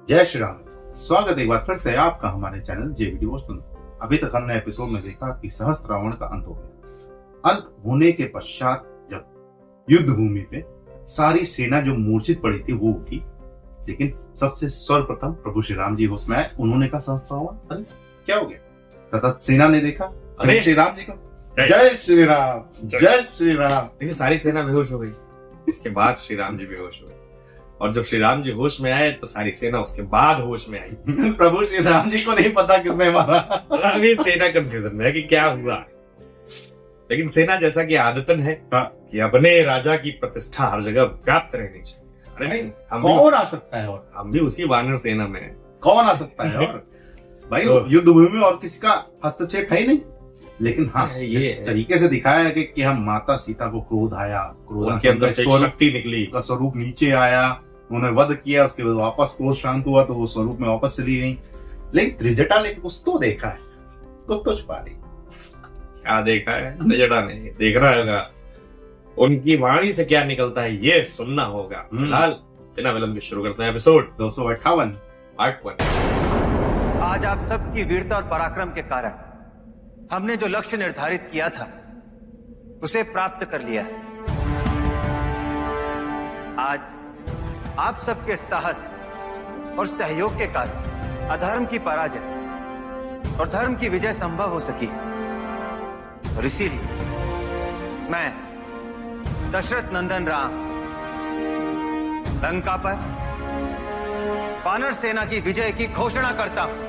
जय श्री राम। स्वागत एक बार फिर से आपका हमारे चैनल जे वीडियो में। अभी तक हमने एपिसोड में देखा कि सहस्त्र रावण का अंत हो गया। अंत होने के पश्चात जब युद्ध भूमि पे सारी सेना जो मूर्छित पड़ी थी वो उठी, लेकिन सबसे सर्वप्रथम प्रभु श्री राम जी होश में आए। उन्होंने कहा सहस्त्र रावण अरे क्या हो गया? तथा सेना ने देखा अरे श्री राम जी का जय श्री राम जय श्री राम। देखिए सारी सेना बेहोश हो गई। इसके बाद श्री राम जी बेहोश हो गए और जब श्री राम जी होश में आए तो सारी सेना उसके बाद होश में आई। प्रभु श्री राम जी को नहीं पता किसने मारा। अभी सेना कंफ्यूजन में है कि क्या हुआ, लेकिन सेना जैसा कि आदतन है कि अपने राजा की प्रतिष्ठा हर जगह व्याप्त रहनी चाहिए। अरे नहीं, कौन आ सकता है और हम भी उसी वानर सेना में हैं। कौन आ सकता है और भाई युद्ध भूमि में और किसी का हस्तक्षेप है ही नहीं। लेकिन हाँ इस तरीके से दिखाया है कि हम माता सीता को क्रोध आया, क्रोध के अंदर से शक्ति निकली, का स्वरूप नीचे आया, उन्होंने वध किया, उसके बाद वापस क्रोध शांत हुआ तो वो स्वरूप में वापस चली गई। लेकिन त्रिजटा ने कुछ तो देखा है, कुछ तो छुपा रही। क्या देखा है त्रिजटा ने? देखना होगा उनकी वाणी से क्या निकलता है, ये सुनना होगा। फिलहाल बिना विलंब शुरू करते हैं एपिसोड 258 पार्ट 1। आज आप सबकी वीरता और पराक्रम के कारण हमने जो लक्ष्य निर्धारित किया था उसे प्राप्त कर लिया है। आज आप सबके साहस और सहयोग के कारण अधर्म की पराजय और धर्म की विजय संभव हो सकी। और इसीलिए मैं दशरथ नंदन राम लंका पर वानर सेना की विजय की घोषणा करता हूं।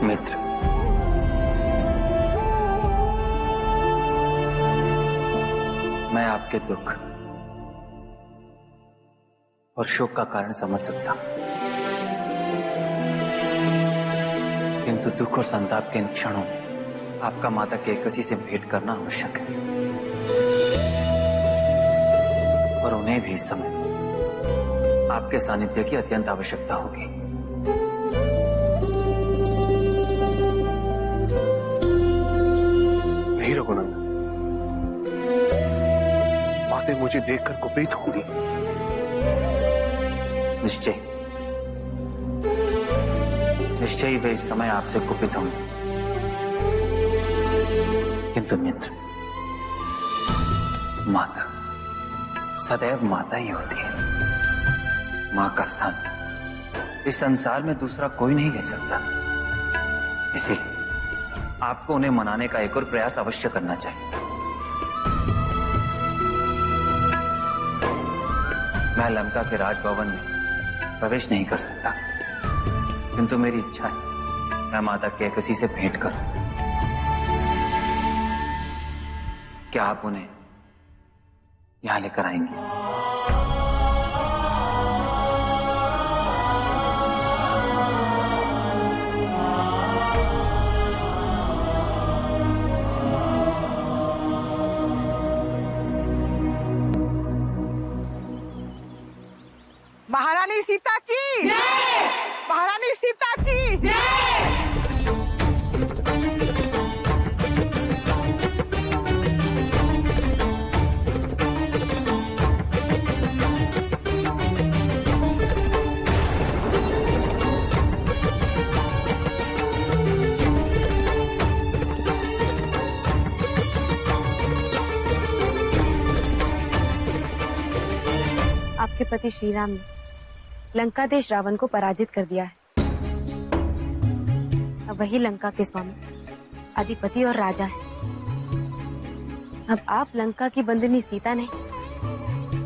मित्र, मैं आपके दुख और शोक का कारण समझ सकता हूं, किंतु दुख और संताप के इन क्षणों में आपका माता केकसी से भेंट करना आवश्यक है और उन्हें भी इस समय आपके सानिध्य की अत्यंत आवश्यकता होगी। रघुनंदन, बातें मुझे देखकर कुपित होंगी। निश्चय निश्चय ही वे इस समय आपसे कुपित होंगे, किंतु मित्र, माता सदैव माता ही होती है। मां का स्थान इस संसार में दूसरा कोई नहीं ले सकता। इसीलिए आपको उन्हें मनाने का एक और प्रयास अवश्य करना चाहिए। मैं लंका के राजभवन में प्रवेश नहीं कर सकता, किंतु मेरी इच्छा है मैं माता केकसी से भेंट करूं। क्या आप उन्हें यहां लेकर आएंगे? महारानी सीता की जय! महारानी सीता की जय! आपके पति श्री राम ने लंका देश रावण को पराजित कर दिया है। अब वही लंका के स्वामी, अधिपति और राजा है। अब आप लंका की बंदनी सीता नहीं,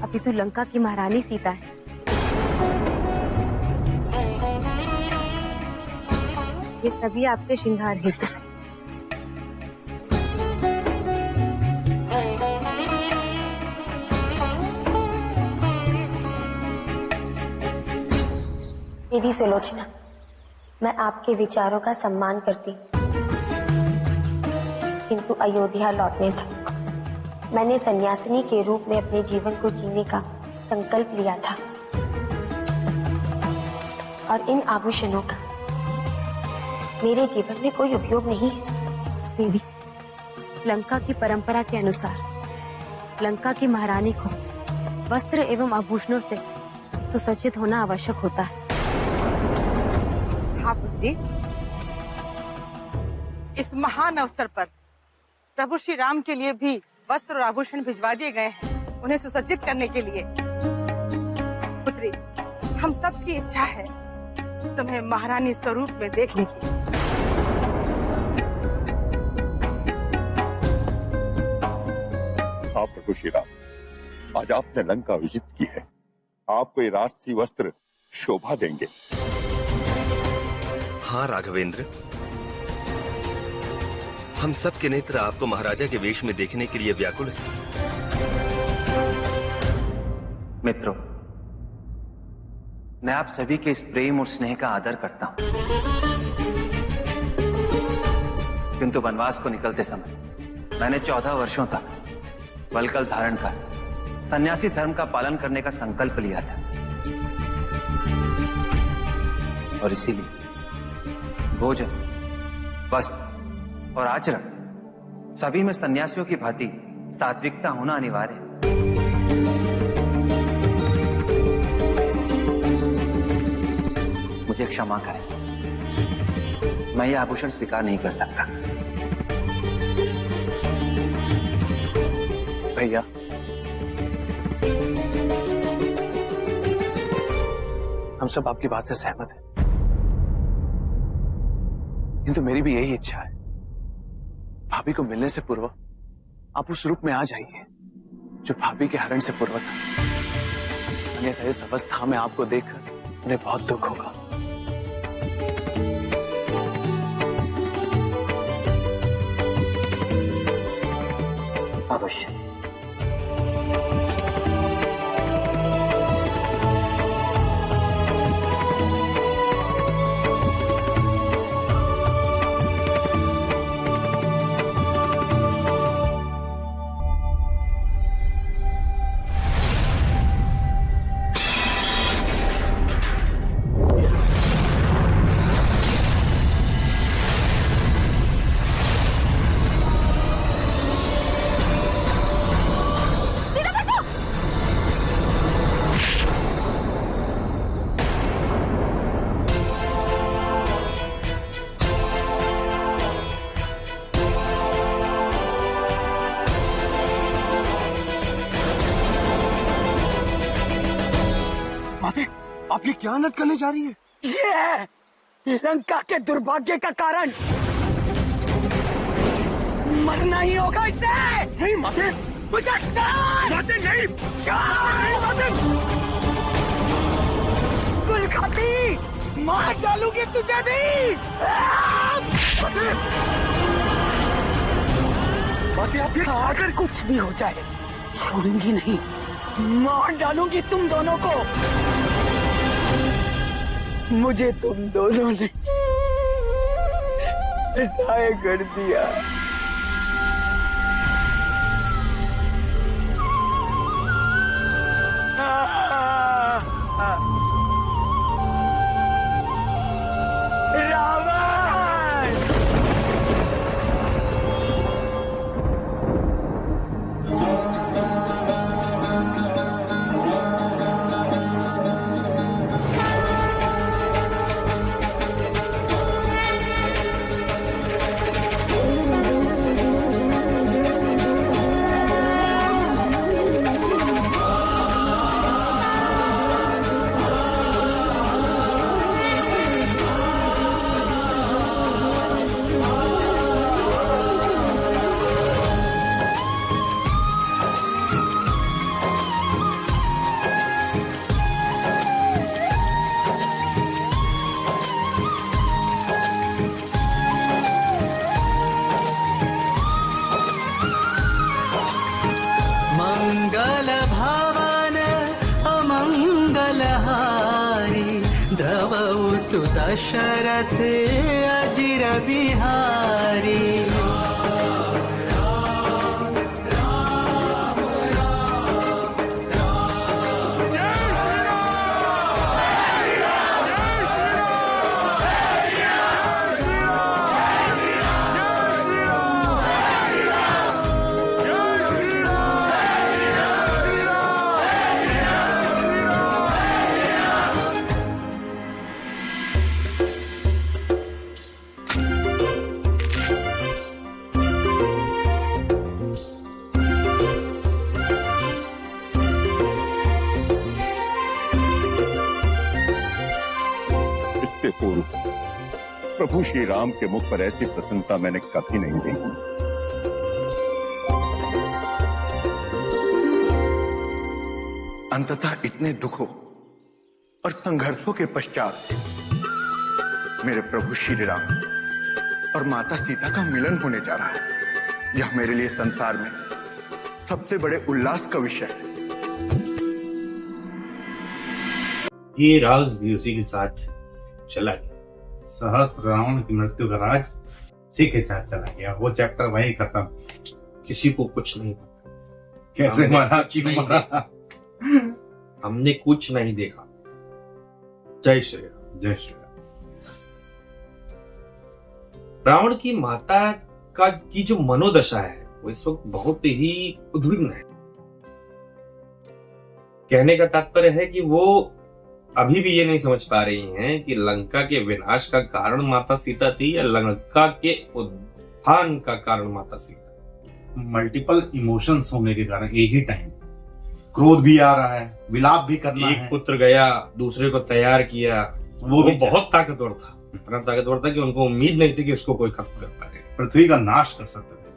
अपितु लंका की महारानी सीता है। ये सभी आपके श्रृंगार हेतु है। देवी सुलोचना, मैं आपके विचारों का सम्मान करती हूँ, किंतु अयोध्या लौटने तक मैंने सन्यासिनी के रूप में अपने जीवन को जीने का संकल्प लिया था और इन आभूषणों का मेरे जीवन में कोई उपयोग नहीं है। देवी, लंका की परंपरा के अनुसार लंका की महारानी को वस्त्र एवं आभूषणों से सुसज्जित होना आवश्यक होता है। हाँ पुत्री, इस महान अवसर पर प्रभु श्री राम के लिए भी वस्त्र और आभूषण भिजवा दिए गए हैं, उन्हें सुसज्जित करने के लिए। पुत्री, हम सब की इच्छा है तुम्हें महारानी स्वरूप में देखने की। हाँ प्रभु श्री राम, आज आपने लंका विजित की है, आपको ये राजसी वस्त्र शोभा देंगे। हाँ राघवेंद्र, हम सब के नेत्र आपको महाराजा के वेश में देखने के लिए व्याकुल हैं। मित्रों, मैं आप सभी के इस प्रेम और स्नेह का आदर करता हूं, किंतु वनवास को निकलते समय मैंने 14 वर्षों तक वल्कल धारण कर सन्यासी धर्म का पालन करने का संकल्प लिया था और इसीलिए भोजन, वस्त्र और आचरण सभी में सन्यासियों की भांति सात्विकता होना अनिवार्य है। मुझे क्षमा करें, मैं ये आभूषण स्वीकार नहीं कर सकता। भैया, हम सब आपकी बात से सहमत हैं, किंतु मेरी भी यही इच्छा है, भाभी को मिलने से पूर्व आप उस रूप में आ जाइए जो भाभी के हरण से पूर्व था। अन्यथा इस अवस्था में आपको देखकर उन्हें बहुत दुख होगा। अवश्य। आप ये क्या नट करने जा रही है? ये है लंका के दुर्भाग्य का कारण। मरना ही होगा इससे। नहीं माते, मुझे माते नहीं, माते। कुल खाती मार डालूंगी तुझे भी। माते, माते आप ये अगर कुछ भी हो जाए छोड़ूंगी नहीं, मार डालूंगी तुम दोनों को। मुझे तुम दोनों ने असहाय कर दिया। रावण, मंगल भावन अमंगलहारी द्रव सुदशरथ अजिर बिहारी। इससे पूर्व प्रभु श्री राम के मुख पर ऐसी प्रसन्नता मैंने कभी नहीं देखी। अंततः इतने दुखों और संघर्षों के पश्चात मेरे प्रभु श्री राम और माता सीता का मिलन होने जा रहा है। यह मेरे लिए संसार में सबसे बड़े उल्लास का विषय है। ये राज भी उसी के साथ चला गया। सहस्त्र रावण की मृत्यु का राज उसी के साथ चला गया। वो चैप्टर वही खत्म। किसी को कुछ नहीं पता कैसे मारा, क्यों मारा, हमने कुछ नहीं देखा। जय श्री राम। जय श्री राम। रावण की माता की जो मनोदशा है वो इस वक्त बहुत ही उद्विग्न है। कहने का तात्पर्य है कि वो अभी भी ये नहीं समझ पा रही हैं कि लंका के विनाश का कारण माता सीता थी या लंका के उत्थान का कारण माता सीता। मल्टीपल इमोशंस होने के कारण एक ही टाइम क्रोध भी आ रहा है, विलाप भी करना है। एक पुत्र गया, दूसरे को तैयार किया, वो भी बहुत ताकतवर था। इतना ताकतवर था कि उनको उम्मीद नहीं थी कि इसको कोई खत्म कर पाएगा, पृथ्वी का नाश कर सकते थे।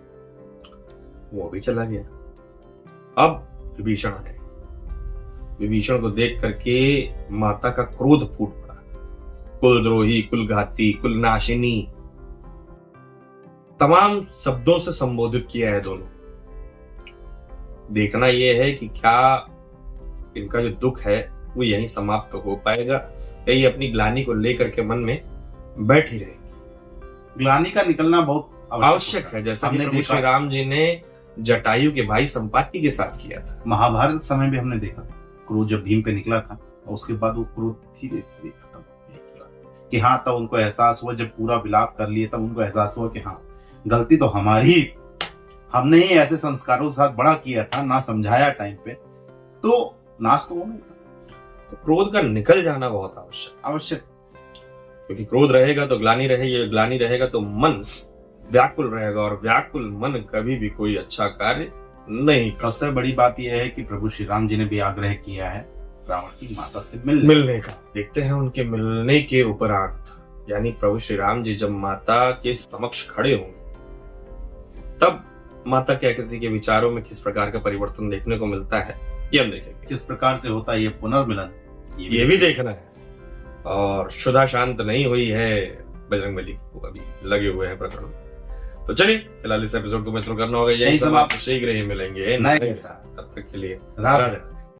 वो भी चला गया। अब विभीषण है। विभीषण को देख करके माता का क्रोध फूट पड़ा। कुलद्रोही, कुलघाती, कुलनाशिनी, तमाम शब्दों से संबोधित किया है दोनों। देखना यह है कि क्या इनका जो दुख है वो यहीं समाप्त हो पाएगा या ये अपनी ग्लानि को लेकर के मन में बैठी रहेगी। ग्लानि का निकलना बहुत आवश्यक है, जैसा कि प्रभु श्री राम जी ने जटायु के भाई संपाति के साथ किया था। महाभारत समय भी हमने देखा क्रोध जब भीम पे निकला था और उसके बाद वो क्रोध धीरे धीरे खत्म कि हाँ, तब उनको एहसास हुआ, जब पूरा विलाप कर लिए तब उनको एहसास हुआ कि हाँ, गलती तो हमारी, हमने ही ऐसे संस्कारों के साथ बड़ा किया था, ना समझाया टाइम पे, तो नाश तो होना था। तो क्रोध का निकल जाना बहुत आवश्यक, क्योंकि क्रोध रहेगा तो ग्लानि रहेगी, ग्लानि रहेगा तो मन व्याकुल रहेगा और व्याकुल मन कभी भी कोई अच्छा कार्य नहीं। सबसे बड़ी बात यह है कि प्रभु श्री राम जी ने भी आग्रह किया है रावण की माता से मिलने का। देखते हैं उनके मिलने के उपरांत, यानी प्रभु श्री राम जी जब माता के समक्ष खड़े होंगे तब माता क्या किसी के विचारों में किस प्रकार का परिवर्तन देखने को मिलता है ये हम देखेंगे। किस प्रकार से होता है ये पुनर्मिलन, ये भी देखना है। और शुदा शांत नहीं हुई है बजरंगबली को, अभी लगे हुए हैं प्रकरण में। तो चलिए फिलहाल इस एपिसोड को मित्रों करना होगा यही समाप्त। शीघ्र ही मिलेंगे नए के साथ। तब तक के लिए राधे।